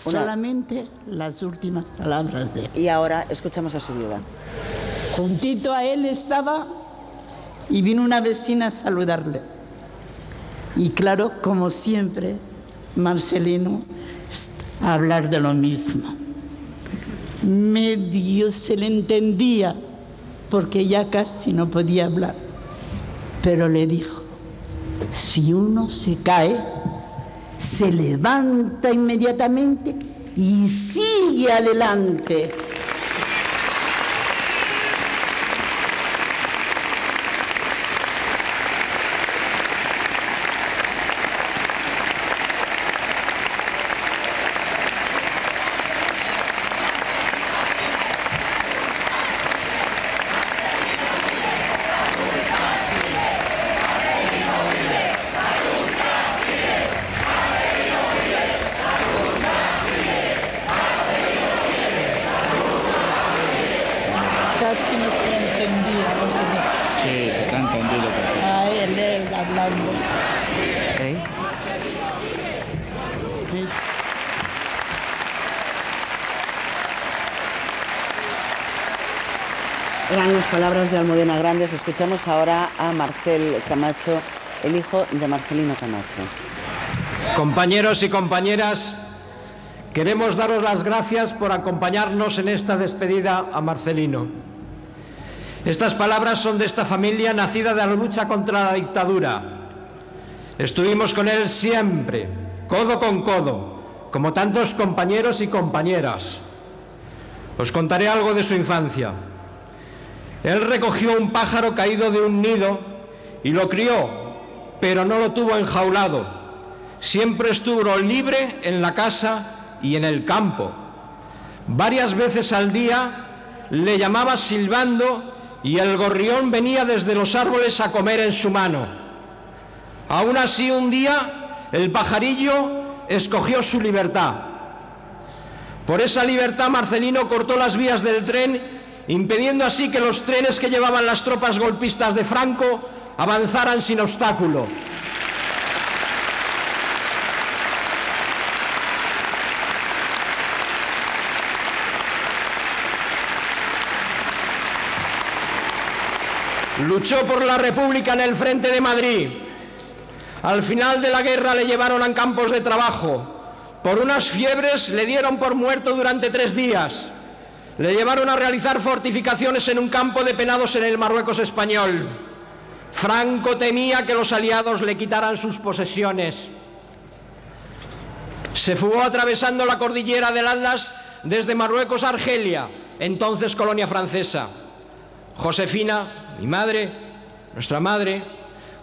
Solamente las últimas palabras de él. Y ahora escuchamos a su viuda. Juntito a él estaba y vino una vecina a saludarle. Y claro, como siempre, Marcelino a hablar de lo mismo. Medio se le entendía, porque ya casi no podía hablar. Pero le dijo, si uno se cae, se levanta inmediatamente y sigue adelante. Casi no se entendía lo que decía. Sí, se te ha entendido perfecto. A él hablando. ¿Eh? Eran las palabras de Almudena Grandes. Escuchamos ahora a Marcel Camacho, el hijo de Marcelino Camacho. Compañeros y compañeras, queremos daros las gracias por acompañarnos en esta despedida a Marcelino. Estas palabras son de esta familia nacida de la lucha contra la dictadura. Estuvimos con él siempre, codo con codo, como tantos compañeros y compañeras. Os contaré algo de su infancia. Él recogió un pájaro caído de un nido y lo crió, pero no lo tuvo enjaulado. Siempre estuvo libre en la casa y en el campo. Varias veces al día le llamaba silbando y el gorrión venía desde los árboles a comer en su mano. Aún así, un día el pajarillo escogió su libertad. Por esa libertad, Marcelino cortó las vías del tren, impidiendo así que los trenes que llevaban las tropas golpistas de Franco avanzaran sin obstáculo. Luchó por la República en el frente de Madrid. Al final de la guerra le llevaron a campos de trabajo. Por unas fiebres le dieron por muerto durante 3 días. Le llevaron a realizar fortificaciones en un campo de penados en el Marruecos español. Franco temía que los aliados le quitaran sus posesiones. Se fugó atravesando la cordillera del Atlas desde Marruecos a Argelia, entonces colonia francesa. Josefina, mi madre, nuestra madre,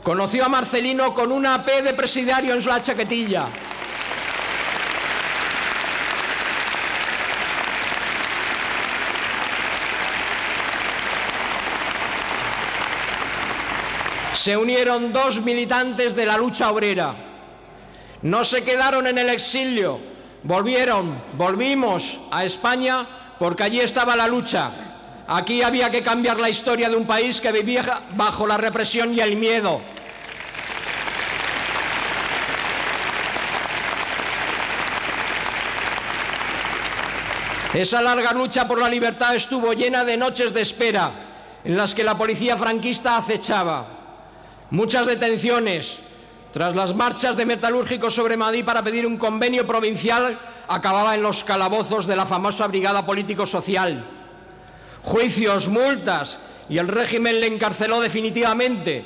conoció a Marcelino con una P de presidiario en la chaquetilla. Se unieron 2 militantes de la lucha obrera. No se quedaron en el exilio, volvimos a España porque allí estaba la lucha. Aquí había que cambiar la historia de un país que vivía bajo la represión y el miedo. Esa larga lucha por la libertad estuvo llena de noches de espera, en las que la policía franquista acechaba. Muchas detenciones. Tras las marchas de metalúrgicos sobre Madrid para pedir un convenio provincial, acababa en los calabozos de la famosa Brigada Político-Social. Juicios, multas, y el régimen le encarceló definitivamente,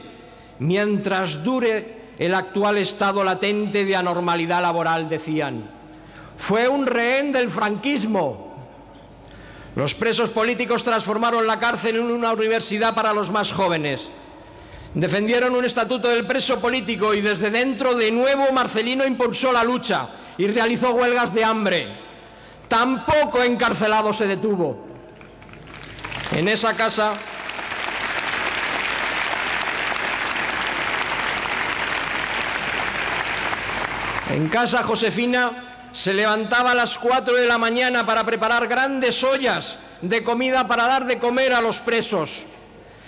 mientras dure el actual estado latente de anormalidad laboral, decían. Fue un rehén del franquismo. Los presos políticos transformaron la cárcel en una universidad para los más jóvenes. Defendieron un estatuto del preso político y desde dentro de nuevo Marcelino impulsó la lucha y realizó huelgas de hambre. Tampoco encarcelado se detuvo. En esa casa Josefina se levantaba a las 4 de la mañana para preparar grandes ollas de comida para dar de comer a los presos.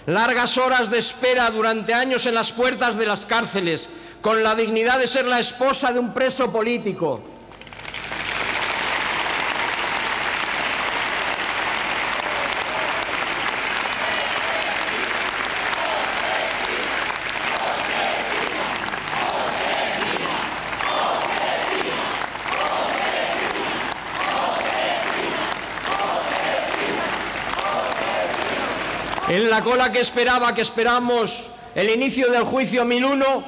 Largas horas de espera durante años en las puertas de las cárceles, con la dignidad de ser la esposa de un preso político. En la cola que esperamos el inicio del juicio 1001,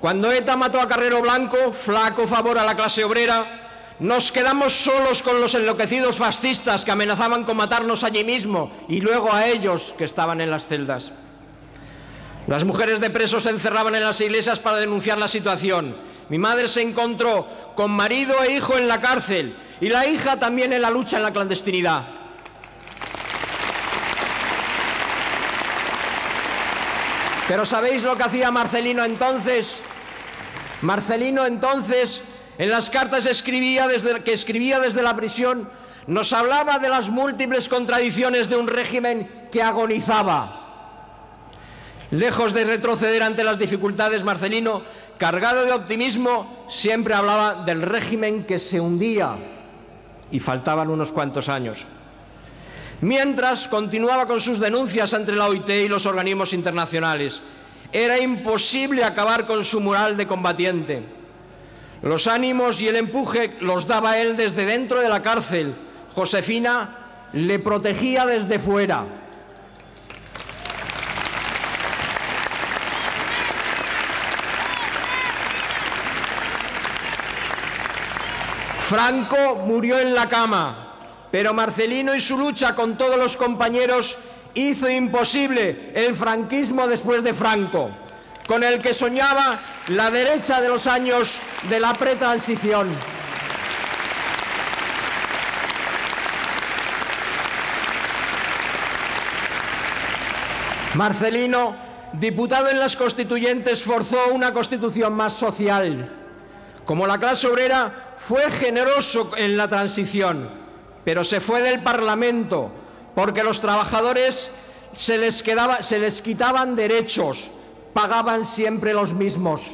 cuando ETA mató a Carrero Blanco, flaco favor a la clase obrera, nos quedamos solos con los enloquecidos fascistas que amenazaban con matarnos allí mismo y luego a ellos que estaban en las celdas. Las mujeres de presos se encerraban en las iglesias para denunciar la situación. Mi madre se encontró con marido e hijo en la cárcel y la hija también en la lucha en la clandestinidad. Pero ¿sabéis lo que hacía Marcelino entonces? Marcelino entonces, en las cartas que escribía desde la prisión, nos hablaba de las múltiples contradicciones de un régimen que agonizaba. Lejos de retroceder ante las dificultades, Marcelino, cargado de optimismo, siempre hablaba del régimen que se hundía y faltaban unos cuantos años. Mientras continuaba con sus denuncias ante la OIT y los organismos internacionales. Era imposible acabar con su moral de combatiente. Los ánimos y el empuje los daba él desde dentro de la cárcel. Josefina le protegía desde fuera. Franco murió en la cama, pero Marcelino y su lucha con todos los compañeros hizo imposible el franquismo después de Franco, con el que soñaba la derecha de los años de la pretransición. Marcelino, diputado en las Constituyentes, forzó una constitución más social. Como la clase obrera, fue generoso en la transición, pero se fue del Parlamento porque los trabajadores se les quitaban derechos, pagaban siempre los mismos.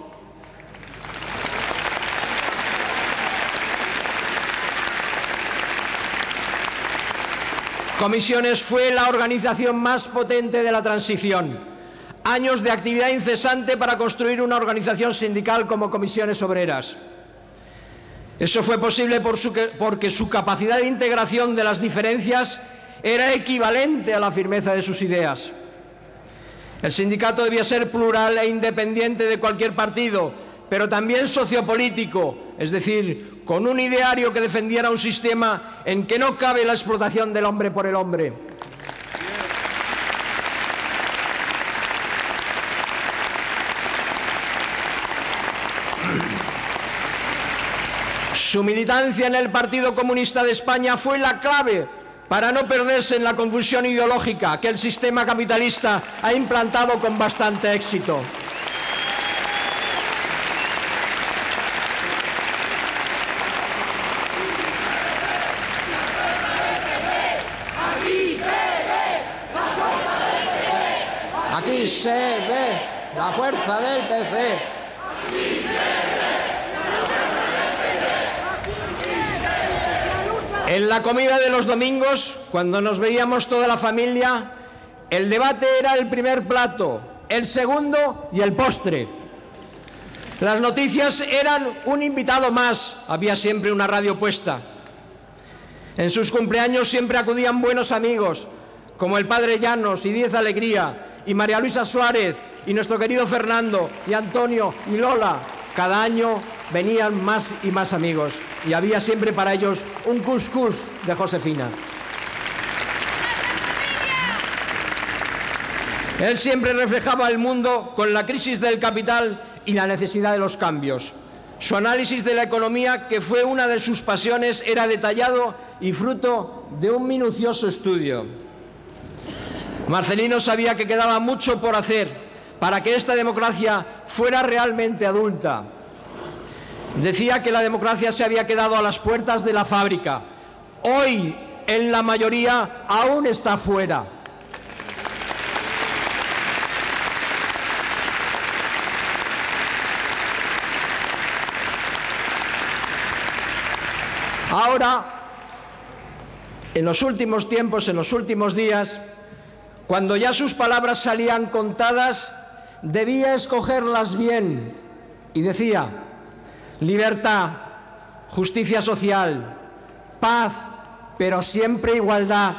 Comisiones fue la organización más potente de la transición. Años de actividad incesante para construir una organización sindical como Comisiones Obreras. Eso fue posible porque su capacidad de integración de las diferencias era equivalente a la firmeza de sus ideas. El sindicato debía ser plural e independiente de cualquier partido, pero también sociopolítico, es decir, con un ideario que defendiera un sistema en que no cabe la explotación del hombre por el hombre. Su militancia en el Partido Comunista de España fue la clave para no perderse en la confusión ideológica que el sistema capitalista ha implantado con bastante éxito. Aquí se ve la fuerza del PC. En la comida de los domingos, cuando nos veíamos toda la familia, el debate era el primer plato, el segundo y el postre. Las noticias eran un invitado más, había siempre una radio puesta. En sus cumpleaños siempre acudían buenos amigos, como el padre Llanos y Díez Alegría, y María Luisa Suárez, y nuestro querido Fernando, y Antonio, y Lola. Cada año venían más y más amigos, y había siempre para ellos un cuscús de Josefina. Él siempre reflejaba el mundo con la crisis del capital y la necesidad de los cambios. Su análisis de la economía, que fue una de sus pasiones, era detallado y fruto de un minucioso estudio. Marcelino sabía que quedaba mucho por hacer para que esta democracia fuera realmente adulta. Decía que la democracia se había quedado a las puertas de la fábrica. Hoy, en la mayoría, aún está fuera. Ahora, en los últimos tiempos, en los últimos días, cuando ya sus palabras salían contadas, debía escogerlas bien. Y decía: libertad, justicia social, paz, pero siempre igualdad.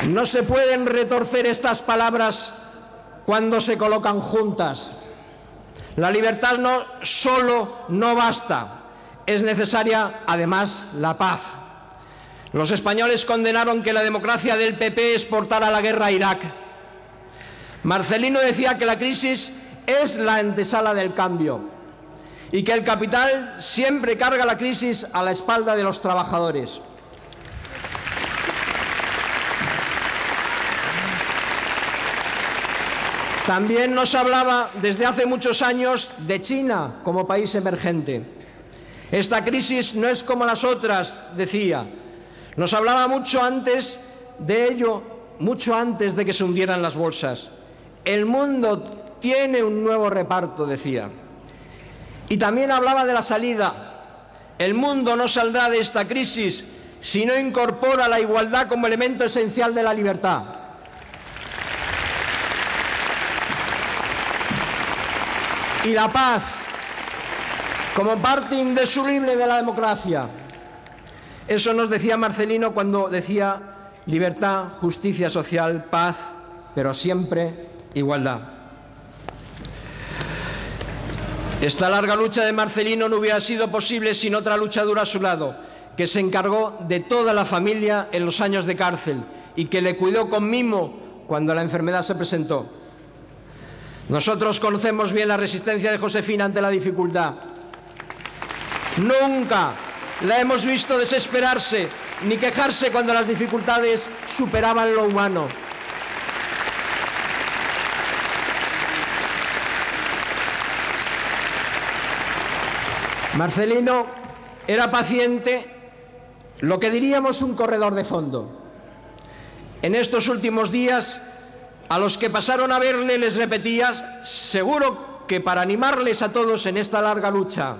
No se pueden retorcer estas palabras cuando se colocan juntas. La libertad solo no basta, es necesaria además la paz. Los españoles condenaron que la democracia del PP exportara la guerra a Irak. Marcelino decía que la crisis es la antesala del cambio y que el capital siempre carga la crisis a la espalda de los trabajadores. También nos hablaba desde hace muchos años de China como país emergente. Esta crisis no es como las otras, decía. Nos hablaba mucho antes de ello, mucho antes de que se hundieran las bolsas. El mundo tiene un nuevo reparto, decía. Y también hablaba de la salida. El mundo no saldrá de esta crisis si no incorpora la igualdad como elemento esencial de la libertad. Y la paz como parte indisoluble de la democracia. Eso nos decía Marcelino cuando decía libertad, justicia social, paz, pero siempre igualdad. Esta larga lucha de Marcelino no hubiera sido posible sin otra luchadora a su lado, que se encargó de toda la familia en los años de cárcel y que le cuidó con mimo cuando la enfermedad se presentó. Nosotros conocemos bien la resistencia de Josefina ante la dificultad. Nunca la hemos visto desesperarse ni quejarse cuando las dificultades superaban lo humano. Marcelino era paciente, lo que diríamos un corredor de fondo. En estos últimos días, a los que pasaron a verle les repetía, seguro que para animarles a todos en esta larga lucha,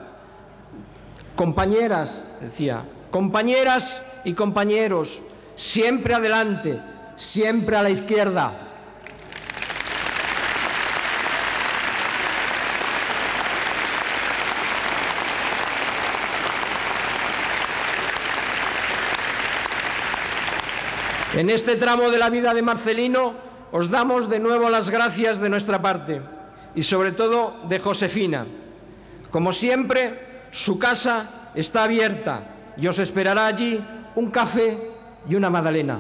compañeras, decía, compañeras y compañeros, siempre adelante, siempre a la izquierda. En este tramo de la vida de Marcelino os damos de nuevo las gracias de nuestra parte y sobre todo de Josefina. Como siempre, su casa está abierta y os esperará allí un café y una magdalena.